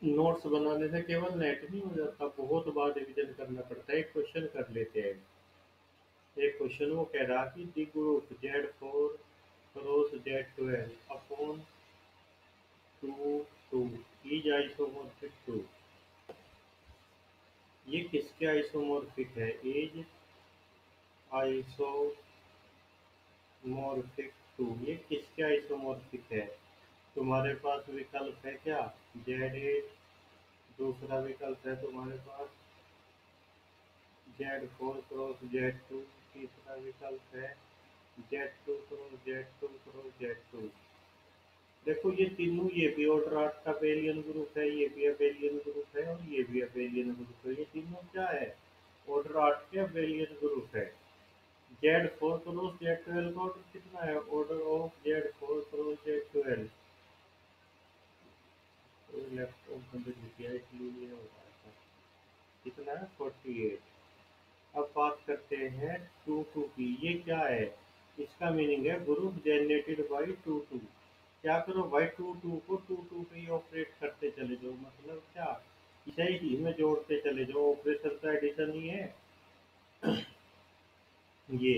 Notes बनाने से केवल नेट नहीं हो जाता, बहुत बार रिवीजन करना पड़ता है। एक क्वेश्चन कर लेते हैं। एक क्वेश्चन वो कह रहा कि the group Z4 cross Z12 upon 2 is isomorphic to. ये किसके आइसोमॉर्फिक है? इज आइसोमॉर्फिक टू, ये किसके आइसोमॉर्फिक है? तुम्हारे पास विकल्प है क्या? Z8, दूसरा विकल्प है तुम्हारे पास Z4 क्रॉस Z2, तीसरा विकल्प है Z2 cross Z2 cross Z2। देखो ये तीनों, ये भी ऑर्डर 8 का अबेलियन ग्रुप है, ये भी अबेलियन ग्रुप है और ये भी अबेलियन ग्रुप है। ये तीनों क्या है? ऑर्डर 8 के अबेलियन ग्रुप है। Z4 क्रॉस Z12 का ऑर्डर कितना है? Order of Z4 cross Z12, तो लैपटॉप बंद किया इसलिए ये हो रहा था। कितना है? 48। अब बात करते हैं 2 की। ये क्या है? इसका मीनिंग है ग्रुप जनरेटेड बाई 2। क्या करो भाई, 2 को 2 पे ही ऑपरेट करते चले जाओ। मतलब क्या? इसे ही में जोड़ते चले जाओ, ऑपरेशन का एडिशन ही है ये।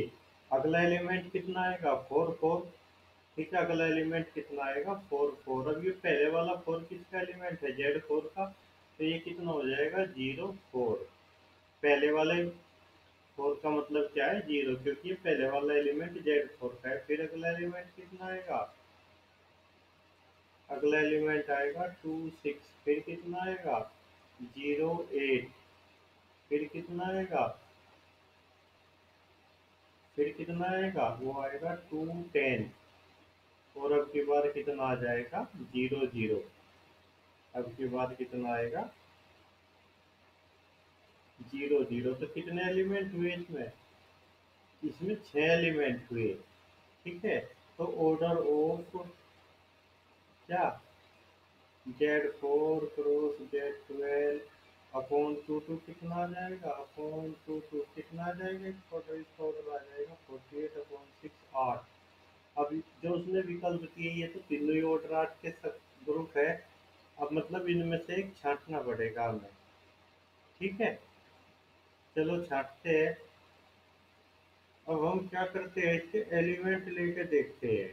अगला एलिमेंट कितना आएगा? 4 4। ठीक है, अगला एलिमेंट कितना आएगा? 4 4। अब ये पहले वाला 4 किसका एलिमेंट है? Z4 का। तो ये कितना हो जाएगा? 0 4। पहले वाले 4 का मतलब क्या है? 0, क्योंकि ये पहले वाला एलिमेंट Z4 का है। फिर अगला एलिमेंट कितना आएगा? अगला एलिमेंट आएगा 2 6। फिर कितना आएगा? 0 8। फिर कितना आएगा? फिर कितना आएगा? वो आएगा 2 10। और अब की बार कितना आ जाएगा? 0 0। अब की बार कितना आएगा? 0 0। तो कितने एलिमेंट हुए इसमें? इसमें 6 एलिमेंट हुए। ठीक है। तो ऑर्डर ऑफ क्या? Z4 क्रॉस Z12 अपॉन 2 कितना आ जाएगा? अपॉन 2 कितना आ जाएगा? इसका ऑर्डर आ जाएगा 48 अपॉन 6 8। अब जो उसने विकल्प दिए ये तो तीनों ही ऑर्डर 8 के सब ग्रुप है। अब मतलब इनमें से एक छांटना पड़ेगा हमें। ठीक है, चलो छांटते हैं। अब हम क्या करते हैं, इसके एलिमेंट लेके देखते हैं।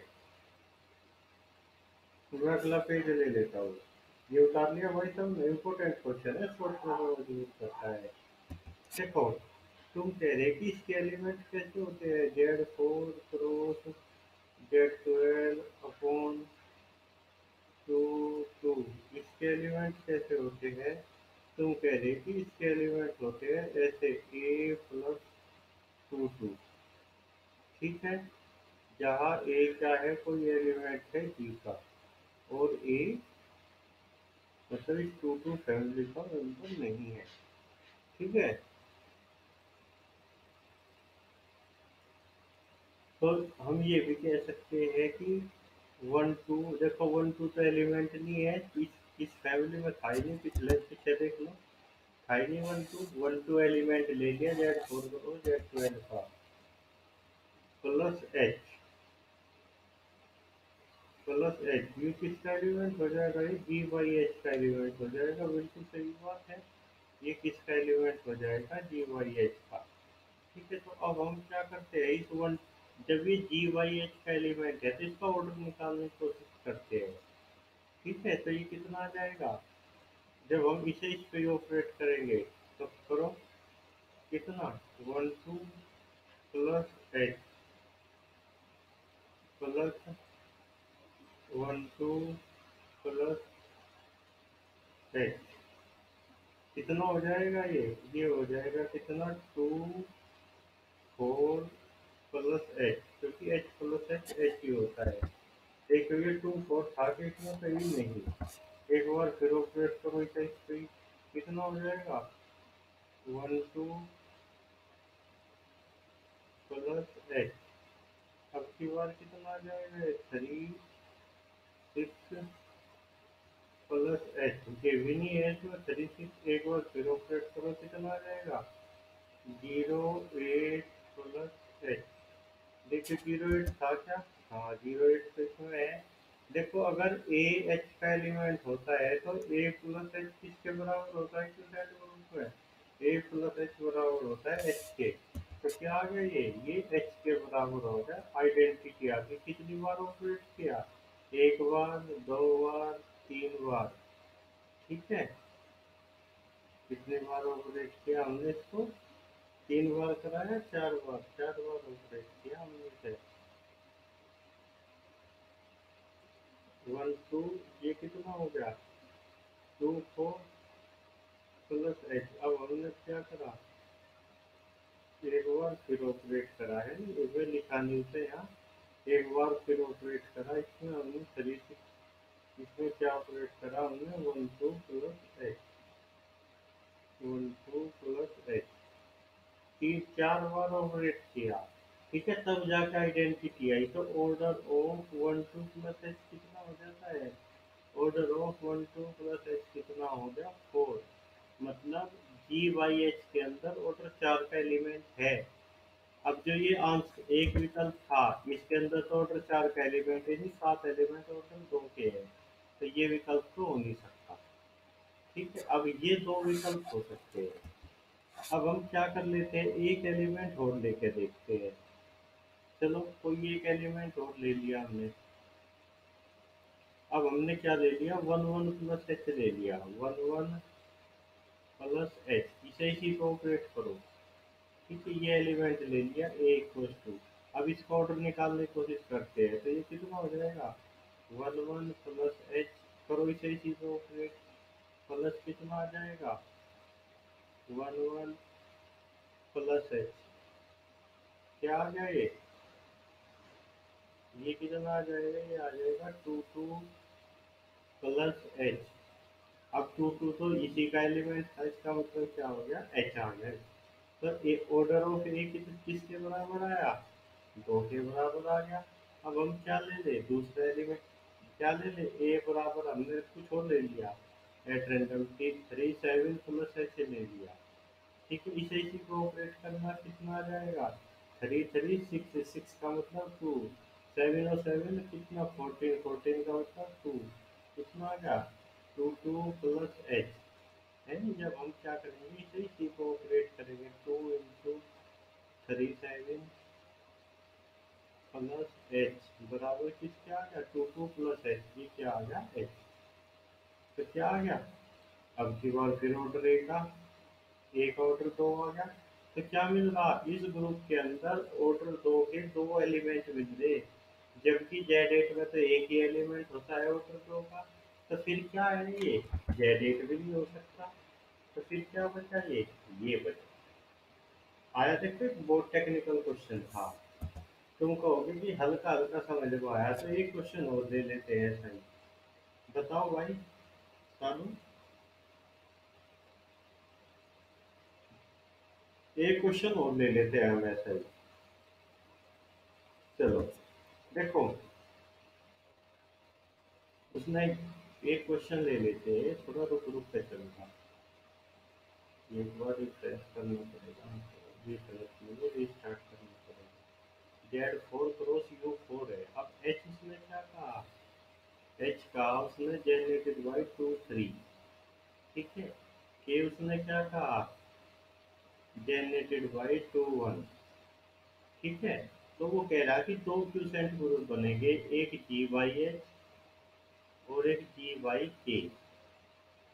तो मैं अगला पेज ले लेता हूँ। ये उतार लिया भाई, सब इम्पोर्टेंट क्वेश्चन है, शॉर्ट में यूज करता है। देखो, तुम कह रहे कि इसके एलिमेंट कैसे होते हैं? Z4 क्रॉस Z12 अपॉन 2 इसके एलिमेंट कैसे होते हैं? तुम कह रहे कि इसके एलिमेंट होते हैं ऐसे A प्लस 2। ठीक है, जहाँ A क्या है? कोई एलिमेंट है G का, और A मतलब इस 2 फैमिली का मेंबर नहीं है। ठीक है, तो हम ये भी कह सकते हैं कि 1 2, देखो 1 2 तो एलिमेंट नहीं है, इस फैमिली में था ही नहीं। पिछले पीछे देख लो, था ही नहीं 1 2 एलिमेंट ले लिया Z4 को Z12 का। Plus H, plus H U किसका एलिमेंट हो जाएगा? ये G/H का एलिमेंट हो जाएगा। बिल्कुल सही बात है, ये किसका एलिमेंट हो जाएगा? G/H का। ठीक है, तो अब हम क्या करते हैं, इस वन, जब ये G/H का एलिमेंट है तो इसका ऑर्डर निकालने की कोशिश करते हैं। ठीक है, तो ये कितना आ जाएगा? जब हम इसे इस पे ऑपरेट करेंगे तो करो, कितना? 1 2 plus H plus 1 2 plus H, कितना हो जाएगा? ये हो जाएगा कितना? 2 4 प्लस एच, क्योंकि एच प्लस एच एच ही होता है। एक तो ये 2 4 था कि इतना सही नहीं। एक बार फिर ऑपरेट करो इसे इस पे, कितना हो जाएगा? 1 2 प्लस एच। अब की बार कितना आ जाएगा? 3 6 प्लस एच, ये भी नहीं है तो 3 6। एक बार फिर ऑपरेट करो, कितना आ जाएगा? 0 8 प्लस एच। देखिए 0 8 था क्या? हाँ 0 8 तो इसमें है। देखो अगर ए एच का एलिमेंट होता है तो ए प्लस एच किसके बराबर होता है, क्योंकि ग्रुप है। ए प्लस एच बराबर होता है एच के। तो क्या आ गया, ये एच के बराबर हो गया। आइडेंटिटी आ गई। कितनी बार ऑपरेट किया, एक बार, दो बार, तीन बार। ठीक है, कितनी बार ऑपरेट किया हमने इसको, तीन बार कराया, चार बार ऑपरेट किया हमने इसे। वन टू, ये कितना हो गया, टू फोर प्लस एच। अब हमने क्या करा, एक बार फिर ऑपरेट करा है, इसमें लिखा नीचे यहाँ, एक बार फिर ऑपरेट करा इसमें हमने थ्री सिक्स। इसमें क्या ऑपरेट करा हमने, one two plus H, one two plus H, तीन चार बार ऑपरेट किया। ठीक है, तब जाके आइडेंटिटी आई। तो order of one two plus H कितना हो जाता है, order of one two plus H कितना हो गया, फोर। मतलब जी वाई एच के अंदर ऑर्डर चार का एलिमेंट है। अब जो ये आंसर एक विकल्प था, इसके अंदर तो ऑर्डर चार का एलिमेंट है नहीं, सात एलिमेंट ऑर्डर दो के हैं। तो ये विकल्प तो हो नहीं सकता। ठीक है, अब ये दो विकल्प हो सकते हैं। अब हम क्या कर लेते हैं, एक एलिमेंट और लेके देखते हैं। चलो कोई एक एलिमेंट और ले लिया हमने। अब हमने क्या ले लिया, वन वन प्लस एच ले लिया, वन वन प्लस एच, इसे इसी को ऑपरेट करो। ठीक है, ये एलिमेंट ले लिया ए इक्वल टू। अब इसका ऑर्डर निकालने की कोशिश करते हैं, तो ये कितना हो जाएगा, वन वन प्लस एच, करो इसे इसी को ऑपरेट, प्लस कितना आ जाएगा, वन वन प्लस एच, क्या आ गया ये कितना आ जाएगा, ये आ जाएगा टू टू प्लस एच। अब टू टू तो इसी का एलिमेंट था, इसका मतलब क्या हो गया, एच आ गया। तो एक ऑर्डर ऑफ ए किसके बराबर आया, दो के बराबर आ गया। अब हम क्या ले ले, दूसरा एलिमेंट क्या ले ले, ए बराबर हमने कुछ और ले लिया, at random three seven plus H ले लिया। ठीक है, इसे इसी को ऑपरेट करना कितना आ जाएगा, थ्री थ्री सिक्स, सिक्स का मतलब टू, सेवन और सेवन कितना, फोर्टीन, फोर्टीन का मतलब टू, कितना आ गया, टू टू प्लस एच। है नहीं, जब हम क्या करेंगे, इसे इसी को ऑपरेट करेंगे, two into three seven plus H बराबर किसके आ गया, टू टू प्लस एच, ये क्या आ गया, एच। तो क्या आ गया, अब की बार फिर ऑर्डर ए का, एक ऑर्डर दो आ गया। तो क्या मिल रहा, इस ग्रुप के अंदर ऑर्डर दो के दो एलिमेंट मिल रहे, जबकि जेड एट में तो एक ही एलिमेंट होता है ऑर्डर दो का। तो फिर क्या है, ये जेड एट भी नहीं हो सकता। तो फिर क्या बचा, ये बचा। आया, देखो एक बहुत टेक्निकल क्वेश्चन था। तुम कहोगे कि हल्का हल्का समझ में आया, तो एक क्वेश्चन और दे लेते हैं सही। बताओ भाई सानू, एक क्वेश्चन और ले लेते हैं हम ऐसा ही। चलो देखो, उसने एक क्वेश्चन ले लेते हैं, थोड़ा रुक रुक के चलना। एक बार रिफ्रेश करना पड़ेगा, रीस्टार्ट करना पड़ेगा। Z four cross you four है। अब एच उसने क्या कहा, एच का उसने जनरेटेड बाई टू थ्री। ठीक है, के उसने क्या कहा, जनरेटेड बाई टू वन। ठीक है, तो वो कह रहा है कि दो क्यूसेंट ग्रुप बनेंगे, एक जी वाई एच और एक जी वाई के।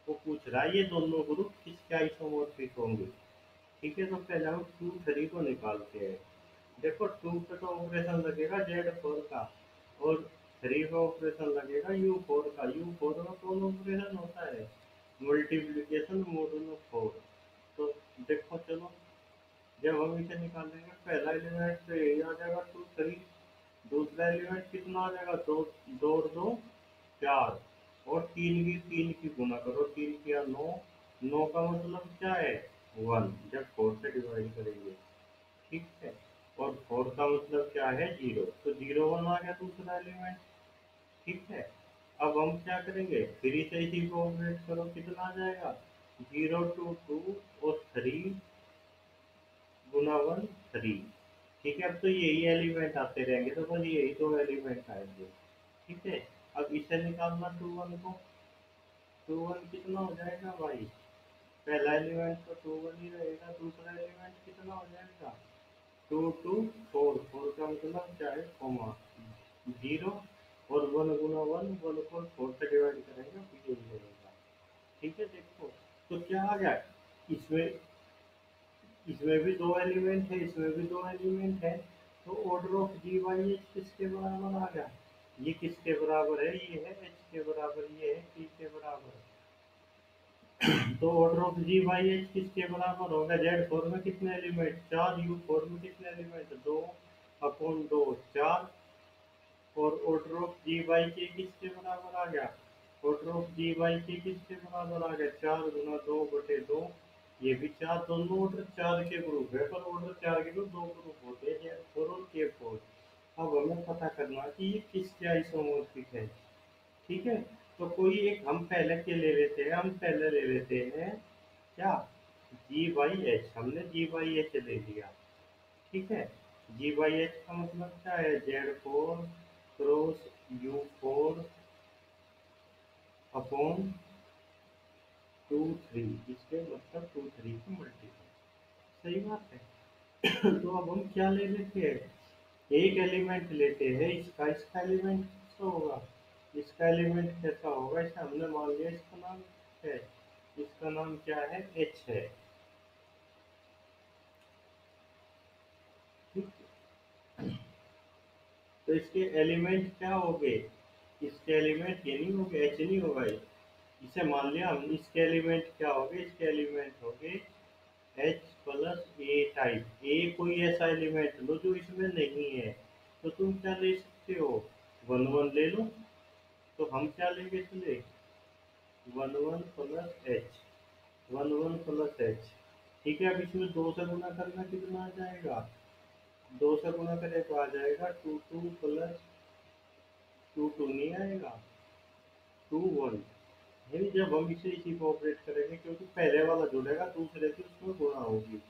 वो पूछ रहा है ये दोनों ग्रुप किसके आइसोमॉर्फिक होंगे। ठीक है, तो पहले हम टू थ्री को निकालते हैं। देखो टू पे तो ऑपरेशन लगेगा जेड फोर का, और थ्री पे ऑपरेशन लगेगा यू फोर का। यू फोर में कौन ऑपरेशन होता है, मल्टीप्लीकेशन मॉडुलो फोर। तो देखो चलो, जब हम इसे निकालेंगे, पहला एलिमेंट तो यही आ जाएगा टू थ्री, दूसरा एलिमेंट कितना आ जाएगा, दो, दो और दो चार, और तीन की गुना करो, तीन किया नौ, नौ का मतलब क्या है, वन, जब फोर से डिवाइड करेंगे। ठीक है, और फोर का मतलब क्या है, जीरो, तो जीरो वन आ गया दूसरा एलिमेंट। ठीक है, अब हम क्या करेंगे, थ्री से इसी को ऑपरेट करो, कितना आ जाएगा, जीरो टू टू, और थ्री गुना वन थ्री। ठीक है, अब तो यही एलिमेंट आते रहेंगे, तो बस यही दो एलिमेंट आएंगे। ठीक है, अब इसे निकालना टू वन को, टू वन कितना हो जाएगा भाई, पहला एलिमेंट तो टू वन ही रहेगा, दूसरा एलिमेंट कितना हो जाएगा टू टू फोर, फोर का मतलब क्या है कोमा जीरो, और वन गुना वन, वन को फोर से डिवाइड करेंगे तो ये मिलेगा। ठीक है देखो, तो क्या आ गया, इसमें इसमें भी दो एलिमेंट है, इसमें भी दो एलिमेंट है, तो order of G by H किसके बराबर आ गया, ये किसके बराबर है, ये है एच के बराबर, ये है टी के बराबर। तो order of G by H किसके बराबर होगा, जेड फोर में कितने एलिमेंट चार, यू फोर में कितने एलिमेंट दो, अपॉन दो चार, और ऑर्डर ऑफ जी वाई के किसके बराबर आ गया, ऑर्डर ऑफ जी वाई के किसके बराबर आ गया, चार गुना दो बटे दो, ये भी चार, दोनों ऑर्डर चार के ग्रुप है, पर ऑर्डर चार के ग्रुप दो ग्रुप होते हैं, जेड फोर और के फोर। अब हमें पता करना कि ये किसके आइसोमोर्फिक है। ठीक है, तो कोई एक हम पहले के ले लेते हैं, हम पहले ले लेते हैं क्या, जी बाई एच, हमने जी बाई एच ले लिया। ठीक है, जी बाई एच का मतलब क्या है, Z four cross you four upon two three, इसके मतलब टू थ्री की मल्टीपल। सही बात है। तो अब हम क्या ले लेते हैं, एक एलिमेंट लेते हैं, इसका एलिमेंट कैसा होगा, इसका एलिमेंट कैसा होगा, इसे हमने मान लिया इसका नाम है, इसका नाम क्या है एच है। ठीक, तो इसके एलिमेंट क्या हो गए, इसके एलिमेंट ये नहीं हो गए, एच नहीं होगा ये, इसे मान लिया हम, इसके एलिमेंट क्या हो गए, इसके एलिमेंट हो गए एच प्लस ए टाइप, ए कोई ऐसा एलिमेंट लो जो इसमें नहीं है, तो तुम क्या ले सकते हो, वन वन ले लो, तो हम क्या लेंगे चले, one one plus H, one one plus H. ठीक है, अब इसमें दो से गुना करना कितना आ जाएगा, दो से गुना करें तो आ जाएगा two two plus two two नहीं आएगा, टू वन, यानी जब हम इसे इसी को ऑपरेट करेंगे, क्योंकि पहले वाला जुड़ेगा दूसरे से उसमें गुणा होगी,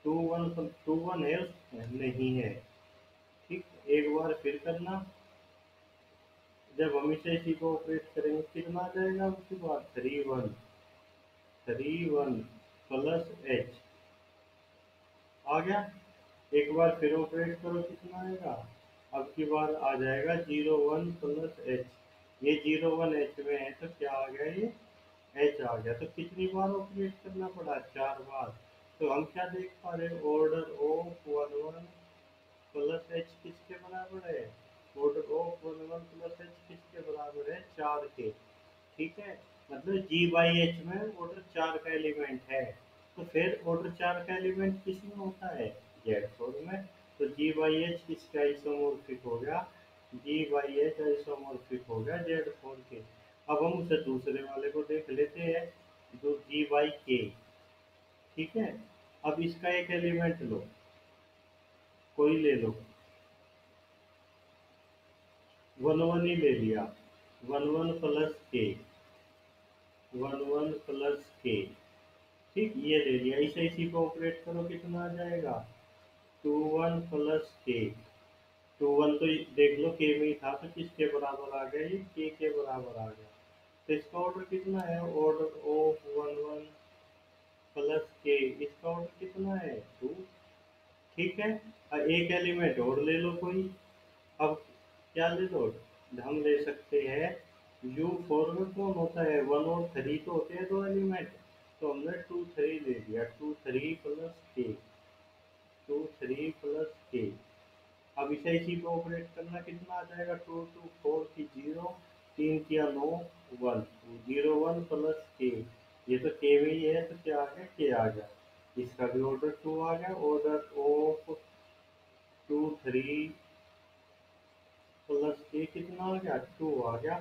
टू वन है उसमें नहीं है। ठीक, एक बार फिर करना, जब हम इसे इसी को ऑपरेट करेंगे कितना आ जाएगा, उसके बाद three one, three one plus H आ गया, एक बार फिर ऑपरेट करो कितना आएगा, अब की बार आ जाएगा जीरो वन प्लस एच, ये जीरो वन एच में है तो क्या आ गया ये एच आ गया, तो कितनी बार ऑपरेट करना पड़ा, चार बार। तो हम क्या देख पा रहे हैं, order of one one plus H किसके बराबर है, order of one one plus H किसके बराबर है, चार के। ठीक है, मतलब जी बाई एच में ऑर्डर चार का एलिमेंट है, तो फिर ऑर्डर चार का एलिमेंट किसमें होता है, जेड फोर में, तो जी बाई एच किसका आइसोमोर्फिक हो गया, जी बाई एच आइसोमोर्फिक हो गया जेड फोर के। अब हम उसे दूसरे वाले को देख लेते हैं, जो जी बाई के। ठीक है, अब इसका एक एलिमेंट लो, कोई ले लो, वन वन ही ले लिया, वन वन प्लस के, वन वन प्लस के। ठीक, ये ले लिया, इसे इसी को ऑपरेट करो कितना आ जाएगा, टू वन प्लस के, टू वन तो देख लो के में ही था, तो किसके बराबर आ गया, ये के बराबर आ गया। तो इसका ऑर्डर कितना है, order of one one plus के, इसका ऑर्डर कितना है टू। ठीक है, और एक एलिमेंट और ले लो कोई, अब क्या ले लो, हम ले सकते हैं यू फोर में कौन होता है, वन और थ्री तो होते हैं दो एलिमेंट, तो हमने टू थ्री ले लिया, टू थ्री प्लस के, टू थ्री प्लस के। अब इसे इसी को ऑपरेट करना कितना आ जाएगा, टू टू फोर की जीरो, तीन किया नौ, वन, जीरो वन प्लस के, ये तो के में ही है तो क्या आ गया, के आ गया, इसका भी ऑर्डर टू आ गया, order of two three plus के कितना आ गया, टू आ गया।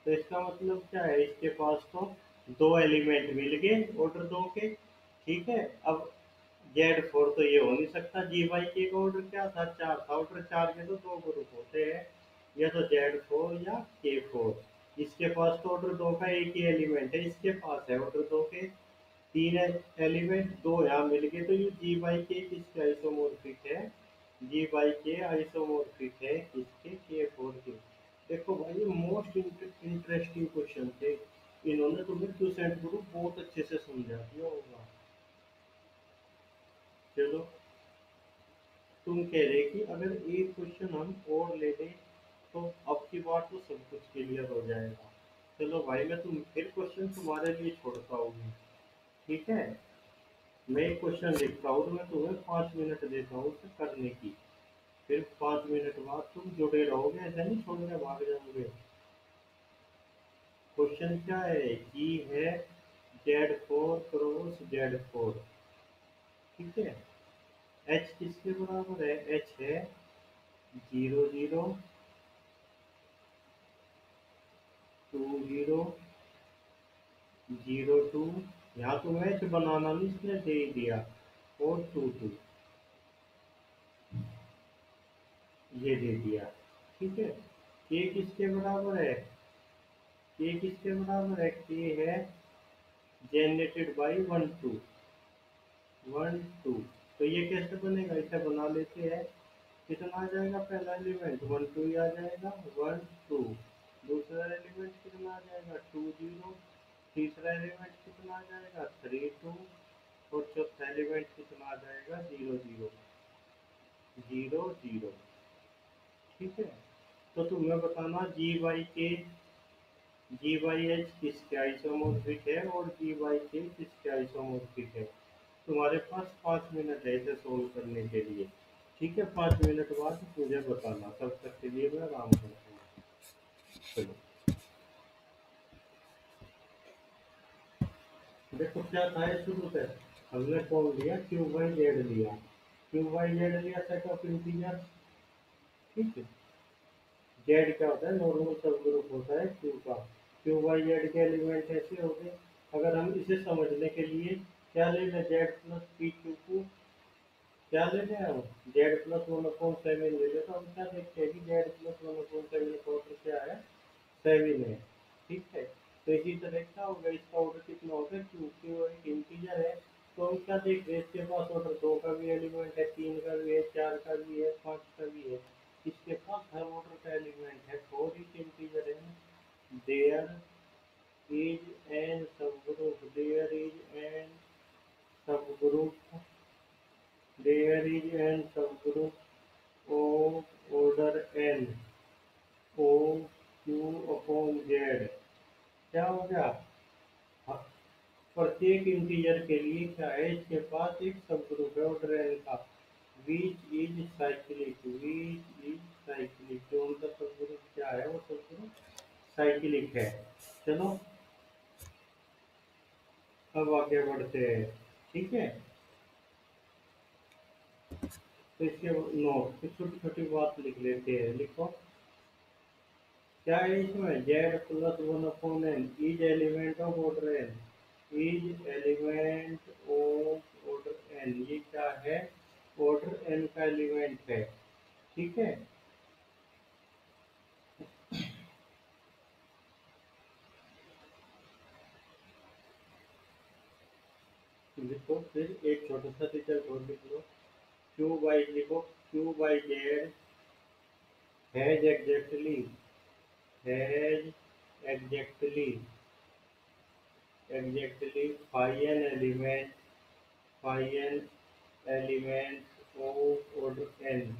तो इसका मतलब क्या है, इसके पास तो दो एलिमेंट मिल गए ऑर्डर दो के। ठीक है, अब जेड फोर तो ये हो नहीं सकता, जी वाई के का ऑर्डर क्या था, चार था, ऑर्डर चार के तो दो ग्रुप होते हैं, या तो जेड फोर या के फोर। इसके पास तो ऑर्डर दो का एक ही एलिमेंट है, इसके पास है ऑर्डर दो के तीन एलिमेंट, दो यहाँ मिल गए, तो ये जी बाई के किसके आइसोमोर्फिक है, जी बाई के आइसोमोर्फिक है किसके, के फोर के। देखो भाई, ये मोस्ट इंटरेस्टिंग क्वेश्चन थे। इन्होंने तुम्हें क्यूसेंट ग्रुप बहुत अच्छे से समझा दिया होगा। चलो, तुम कह रहे कि अगर एक क्वेश्चन हम और ले लें तो अब की बार तो सब कुछ क्लियर हो जाएगा। चलो भाई, मैं फिर क्वेश्चन तुम्हारे लिए छोड़ता हूँ। ठीक है, मैं एक क्वेश्चन लिखता हूँ, तो मैं तुम्हें 5 मिनट देता हूँ उसे करने की। फिर 5 मिनट बाद तुम जुड़े रहोगे, ऐसा नहीं छोड़ के भाग जाओगे। क्वेश्चन क्या है कि है Z4 क्रॉस Z4। ठीक है, एच किसके बराबर है? एच है 00, 20, 02। यहाँ तो मैच बनाना नहीं, इसने दे ही दिया। और 22 ये दे दिया। ठीक है, के किसके बराबर है? के किसके बराबर है? के है जनरेटेड बाई 12, 12। तो ये कैसे बनेगा, इसे बना लेते हैं। कितना आ जाएगा? पहला एलिमेंट 12 ही आ जाएगा, 12। दूसरा एलिमेंट कितना आ जाएगा? 20। तीसरा एलिमेंट कितना आ जाएगा? 32। और चौथा एलिमेंट कितना आ जाएगा? 00, 00। ठीक है, तो तुम्हें बताना जी बाई एच किसके आइसोमॉर्फिक है और जी बाई के किसके आइसोमॉर्फिक है। तुम्हारे पास 5 मिनट है इसे सोल्व करने के लिए। ठीक है, 5 मिनट बाद मुझे बताना, तब तक के लिए मैं आराम करता हूँ। चलो, देखो क्या था ये शुरू से। हमने कौन लिया? क्यू बाई जेड लिया। क्यू बाई जेड लिया सेट ऑफ इंटीजर। ठीक है, जेड क्या होता है? नॉर्मल सब ग्रुप होता है क्यू का। क्यू बाई जेड के एलिमेंट ऐसे हो गए। अगर हम इसे समझने के लिए क्या ले लें? जेड प्लस पी क्यू को क्या ले लें हम? जेड प्लस 1/7 ले लें। तो हम क्या देखते हैं कि जेड प्लस 1/7 का ऑर्डर क्या है? 7 है। ठीक है, तो इसी तरह क्या होगा, इसका ऑर्डर कितना होगा? क्यू, क्यू एक इंटीजर है। तो हम क्या देख रहे हैं? इसके पास ऑर्डर 2 का भी एलिमेंट है, 3 का भी है, 4 का भी है, 5 का भी है। इसके पास हर ऑर्डर का एलिमेंट है, 4 इच इंटीजर है। There is an subgroup, there is an subgroup, there is an subgroup of order n of Q upon Z. क्या हो गया? हाँ, प्रत्येक इंटीजर के लिए क्या है? इसके पास एक सब ग्रुप है ऑर्डर एन का। Which is cyclic, which is cyclic. तो उनका सब ग्रुप क्या है? वो सब ग्रुप साइक्लिक है। चलो, अब आगे बढ़ते हैं। ठीक है, तो इसके नोट कुछ छोटी छोटी बात लिख लेते हैं। लिखो क्या है इसमें? Z plus 1/n is element of order n, is element of order n. ये क्या है? ऑर्डर एन का एलिमेंट है। ठीक है, लिखो फिर एक छोटा सा रिजल्ट और लिख लो। क्यू बाई लिखो, Q by Z has exactly, has exactly, exactly phi n element, phi n element of order n,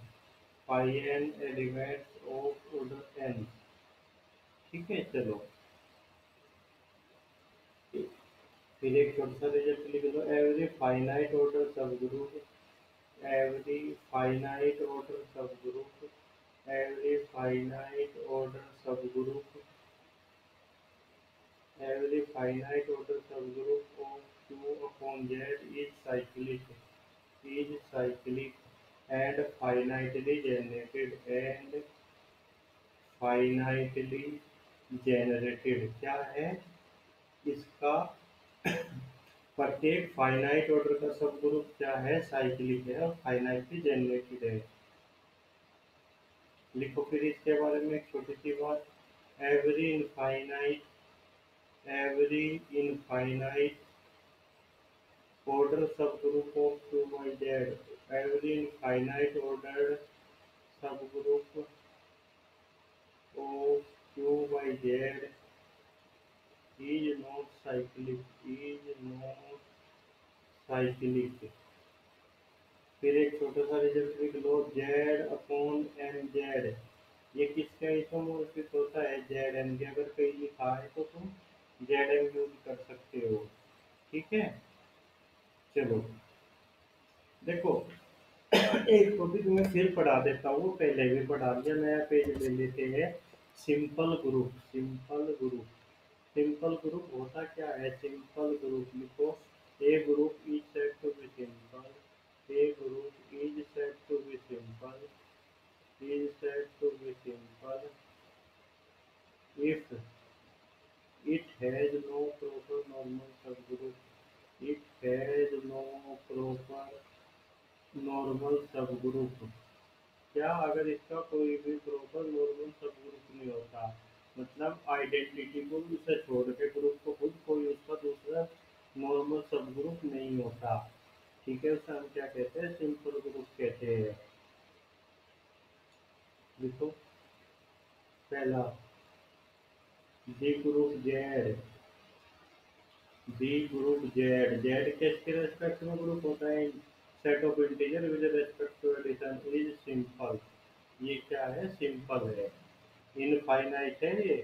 phi n element of order n. ठीक है, चलो, फिर एक छोटा सा रिजल्ट लिख लो। Every finite order subgroup, every finite order subgroup, every finite order subgroup, every finite order subgroup of Q upon Z is cyclic and finitely generated, and finitely generated. क्या है इसका? प्रत्येक finite order का सब group क्या है? Cyclic है और फाइनाइटली जनरेटेड है। लिखो फिर इसके बारे में एक छोटी सी बात। Every infinite, every infinite order subgroup of Q by Z, every infinite order subgroup of Q by Z is not cyclic, is not cyclic। फिर एक छोटा सा रिजल्ट लिख लो, जेड अपॉन एम जेड, ये किसका इसोमोर्फिक होता है, Z M के। अगर कहीं लिखा है तो तुम जेड एम यूज कर सकते हो, ठीक है। चलो देखो, एक टॉपिक मैं फिर पढ़ा देता हूँ, पहले भी पढ़ा दिया, नया पेज ले लेते हैं। Simple group, simple group, simple group होता क्या है, सिंपल ग्रुप लिखो, a group is said to be simple, a group is said to be simple, is said to be simple if it has no proper normal subgroup, it has no proper normal subgroup. क्या, अगर इसका कोई भी proper normal subgroup नहीं होता, मतलब identity को उसे छोड़ के ग्रुप को खुद कोई उसका दूसरा नॉर्मल सबग्रुप नहीं होता, ठीक है, उसे हम क्या कहते हैं, सिंपल ग्रुप कहते हैं। देखो पहला, the group Z, B group Z, Z किसके रेस्पेक्ट में ग्रुप होता है, set of integer with respect to addition is simple, ये क्या है, सिंपल है। इनफाइनाइट है ये।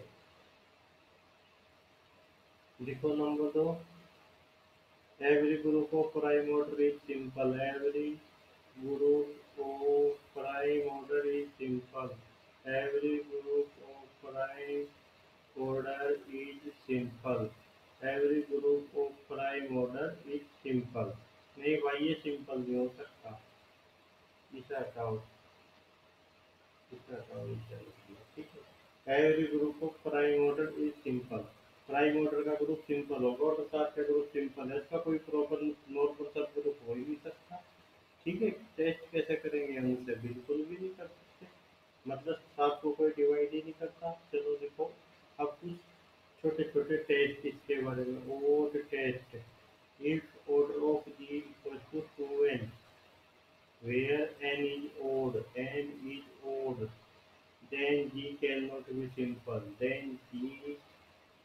लिखो number 2, every group of prime order is simple, every group of prime order is simple, every group of prime order is simple, every group of prime order is simple. नहीं भाई, ये simple नहीं हो सकता, इसे हटाओ, इसे हटाओ, इसे हटाओ, ठीक है। Every group of prime order is simple, prime order का ग्रुप सिंपल होगा और साथ का ग्रुप सिंपल है, इसका कोई प्रॉपर नॉर्मल सब ग्रुप हो ही नहीं सकता, ठीक है। टेस्ट कैसे करेंगे हम उसे, बिल्कुल भी नहीं कर सकते, मतलब सात को कोई डिवाइड ही नहीं करता। चलो देखो, अब कुछ छोटे छोटे टेस्ट इसके बारे में, odd test, if order of G equal to 2n, where n is odd, n is odd, then g cannot be simple, then g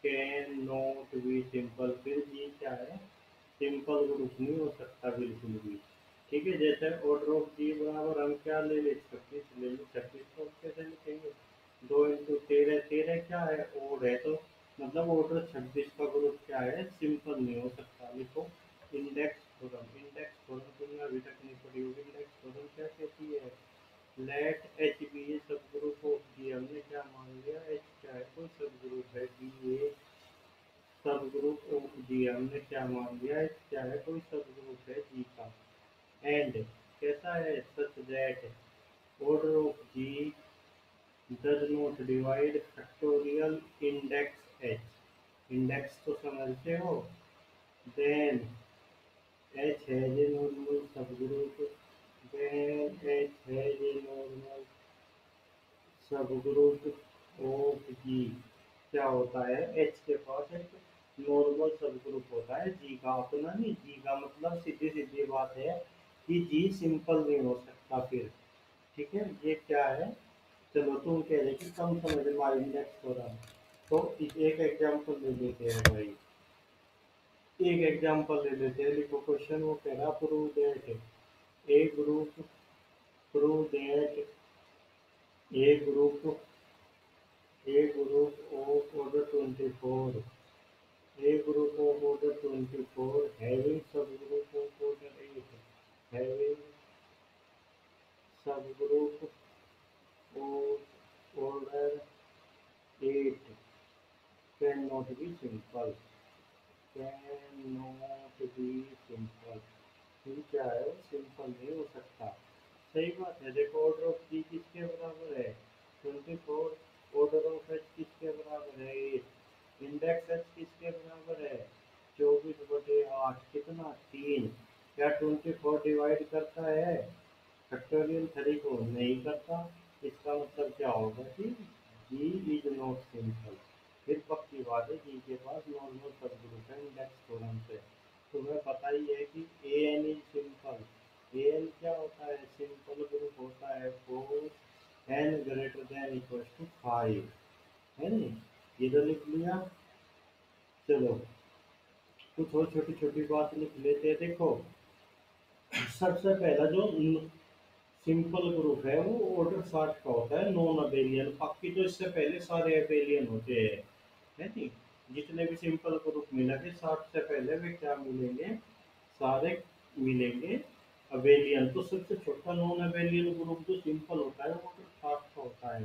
cannot be simple। फिर g क्या है, सिंपल ग्रुप नहीं हो सकता बिल्कुल भी, ठीक है। जैसे ऑर्डर ऑफ जी बराबर हम क्या ले ले, 36 ले लो, 36 को कैसे लिखेंगे, 2 × 13, 13 क्या है, ओड है, तो मतलब ऑर्डर 26 का ग्रुप क्या है, सिंपल नहीं हो सकता। लिखो इंडेक्स थ्योरम, इंडेक्स थ्योरम तुमने अभी तक नहीं पढ़ी होगी। इंडेक्स थ्योरम क्या कहती है, लेट एच बी ए सब ग्रुप ऑफ जी, हमने क्या मान लिया, एच क्या है, कोई सब ग्रुप है, बी ए सब ग्रुप ऑफ जी, हमने क्या मान लिया, एच क्या है, कोई सब ग्रुप है जी का। एंड कैसा है, such that order of G does not divide factorial index H, index तो समझते हो, then H has a normal subgroup, then H has a normal subgroup of G. क्या होता है, एच के पास एक नॉर्मल सबग्रुप होता है जी का, अपना नहीं, जी का मतलब सीधी सीधी बात है कि जी सिंपल नहीं हो सकता फिर, ठीक है, ये क्या है। चलो तुम कह रहे कि कम समझ में इंडेक्स हो रहा है, तो एक एग्जांपल ले लेते हैं भाई, एक एग्जांपल ले लेते हैं। लिखो क्वेश्चन, वो कह रहा prove that A group, prove that A group, A group of order 24, a group of order 24 having subgroup of order 8, having subgroup of order 8 cannot be simple, cannot be simple। ये क्या है, simple नहीं हो सकता, सही बात है। देखो ऑर्डर ऑफ जी किसके बराबर है, 24, ऑर्डर ऑफ एच किसके बराबर है, 8, इंडेक्स एच किसके बराबर है, 24/8, कितना, 3। क्या 24 डिवाइड करता है फैक्टोरियल 3 को, नहीं करता, इसका मतलब क्या होगा कि जी इज नॉट सिंपल। फिर पक्की बात है, जी के पास नॉर्मल सबग्रुप है इंडेक्स थ्योरम से। तुम्हें पता ही है कि A n is simple, A n क्या होता है, सिंपल ग्रुप होता है for n greater than equal to 5, है नहीं, ये तो लिख लिया। चलो कुछ और छोटी छोटी बात लिख लेते हैं। देखो सबसे पहला जो सिंपल ग्रुप है वो ऑर्डर 60 का होता है, नॉन अबेलियन। बाकी तो इससे पहले सारे अबेलियन होते हैं, है नहीं। जितने भी सिंपल ग्रुप मिलेंगे 60 से पहले वे क्या मिलेंगे, सारे मिलेंगे अबेलियन। तो सबसे छोटा नॉन अबेलियन ग्रुप जो सिंपल होता है वो तो 60 का होता है।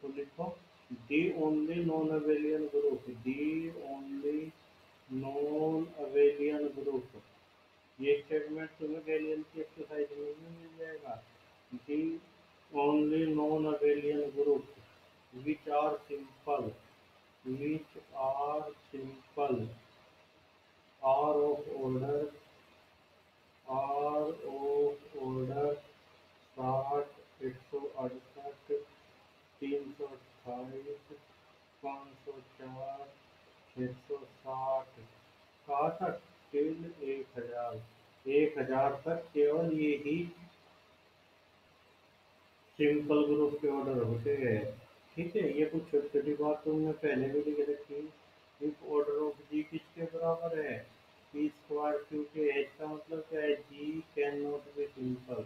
तो लिखो the only non abelian group, the only non abelian group. ये स्टेटमेंट तुम्हें गैलियन की एक्सरसाइज में भी मिल जाएगा। The only non abelian group which are simple, which are simple, are of order, are of order 60, 168, 328, 504, 660, कहाँ तक, टिल 1000, 1000 तक केवल ये ही सिंपल ग्रुप के ऑर्डर होते हैं। ठीक है, ये कुछ छोटी छोटी बात तुमने पहले भी लिख रखी। इफ ऑर्डर ऑफ जी किसके बराबर है, पी स्क्वायर क्यू के। एच का मतलब क्या है, G can not be simple,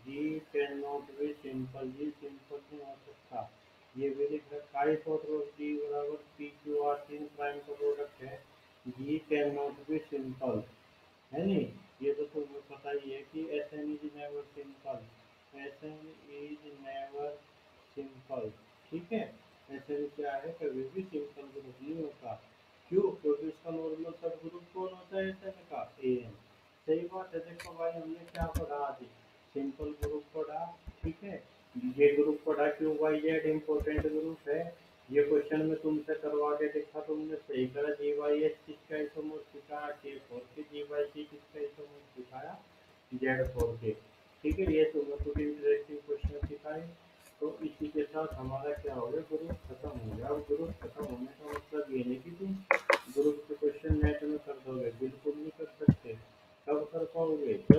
G can not be simple, G simple नहीं हो सकता। ये भी लिख रखा है, इफ ऑर्डर ऑफ जी बराबर पी क्यू आर, तीन प्राइम का प्रोडक्ट है, G can not be simple, है नहीं। ये तो तुम्हें पता ही है कि S N is never simple, S N is never simple. ठीक है, एस एन क्या है, कभी भी सिंपल ग्रुप नहीं होता। क्यों, क्योंकि इसका नॉर्मल सब ग्रुप कौन होता है एस एन का, ए एन। सही बात है। देखो भाई हमने क्या पढ़ा आज, सिंपल ग्रुप पढ़ा। ठीक है, ये ग्रुप पढ़ा, क्यों वाई जेड इंपॉर्टेंट ग्रुप है। ये क्वेश्चन में तुमसे करवा के देखा, तुमने सही करा। जी वाई एस किसका इसोमोर सिखाया, के फोर के। जी वाई सी किसका इसोमोर सिखाया, जेड फोर के। ठीक है, ये तुम्हें कुछ इंटरेस्टिंग क्वेश्चन सिखाए। तो इसी के साथ हमारा क्या हो गया, ग्रुप खत्म हो गया। अब ग्रुप खत्म होने का मतलब ये नहीं कि तुम